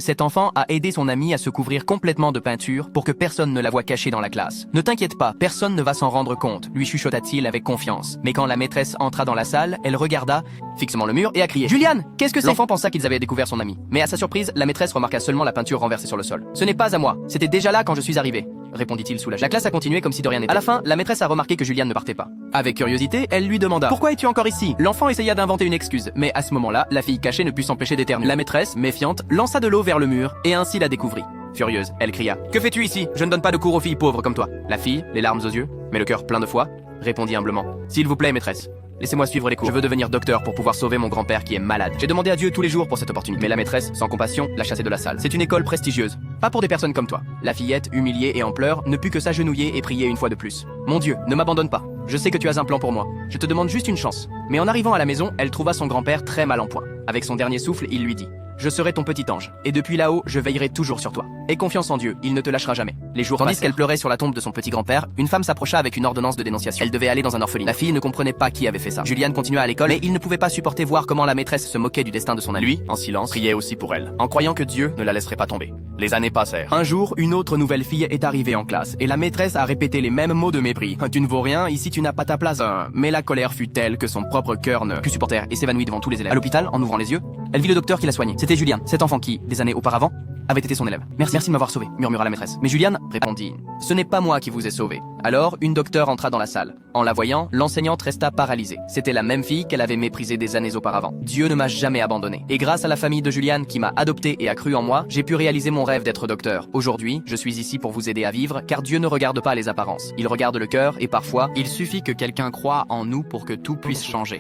Cet enfant a aidé son ami à se couvrir complètement de peinture pour que personne ne la voie cachée dans la classe. Ne t'inquiète pas, personne ne va s'en rendre compte, lui chuchota-t-il avec confiance. Mais quand la maîtresse entra dans la salle, elle regarda fixement le mur et a crié « Julian, qu'est-ce que c'est ?» L'enfant pensa qu'ils avaient découvert son ami. Mais à sa surprise, la maîtresse remarqua seulement la peinture renversée sur le sol. « Ce n'est pas à moi, c'était déjà là quand je suis arrivé. » répondit-il soulagé. La classe a continué comme si de rien n'était. À la fin, la maîtresse a remarqué que Julian ne partait pas. Avec curiosité, elle lui demanda « Pourquoi es-tu encore ici ?» L'enfant essaya d'inventer une excuse, mais à ce moment-là, la fille cachée ne put s'empêcher d'éternuer. La maîtresse, méfiante, lança de l'eau vers le mur et ainsi la découvrit. Furieuse, elle cria « Que fais-tu ici? Je ne donne pas de cours aux filles pauvres comme toi. » La fille, les larmes aux yeux, mais le cœur plein de foi, répondit humblement « S'il vous plaît, maîtresse. Laissez-moi suivre les cours. Je veux devenir docteur pour pouvoir sauver mon grand-père qui est malade. J'ai demandé à Dieu tous les jours pour cette opportunité. » Mais la maîtresse, sans compassion, l'a chassée de la salle. C'est une école prestigieuse. Pas pour des personnes comme toi. La fillette, humiliée et en pleurs, ne put que s'agenouiller et prier une fois de plus. Mon Dieu, ne m'abandonne pas. Je sais que tu as un plan pour moi. Je te demande juste une chance. Mais en arrivant à la maison, elle trouva son grand-père très mal en point. Avec son dernier souffle, il lui dit « Je serai ton petit ange, et depuis là-haut, je veillerai toujours sur toi. Aie confiance en Dieu, il ne te lâchera jamais. » Les jours tandis qu'elle pleurait sur la tombe de son petit grand-père, une femme s'approcha avec une ordonnance de dénonciation. Elle devait aller dans un orphelinat. La fille ne comprenait pas qui avait fait ça. Julian continua à l'école, mais il ne pouvait pas supporter voir comment la maîtresse se moquait du destin de son ami. Lui, en silence, priait aussi pour elle, en croyant que Dieu ne la laisserait pas tomber. Les années passèrent. Un jour, une autre nouvelle fille est arrivée en classe, et la maîtresse a répété les mêmes mots de mépris. « Tu ne vaux rien, ici tu n'as pas ta place. » Mais la colère fut telle que son propre cœur ne put supporter et s'évanouit devant tous les élèves. À l'hôpital, en ouvrant les yeux, elle vit le docteur qui l'a soigné. C'était Julian, cet enfant qui, des années auparavant, avait été son élève. Merci de m'avoir sauvé, murmura la maîtresse. Mais Julian répondit « Ce n'est pas moi qui vous ai sauvé. » Alors, une docteure entra dans la salle. En la voyant, l'enseignante resta paralysée. C'était la même fille qu'elle avait méprisée des années auparavant. Dieu ne m'a jamais abandonné. Et grâce à la famille de Julian qui m'a adopté et a cru en moi, j'ai pu réaliser mon rêve d'être docteur. Aujourd'hui, je suis ici pour vous aider à vivre, car Dieu ne regarde pas les apparences. Il regarde le cœur et parfois, il suffit que quelqu'un croie en nous pour que tout puisse changer.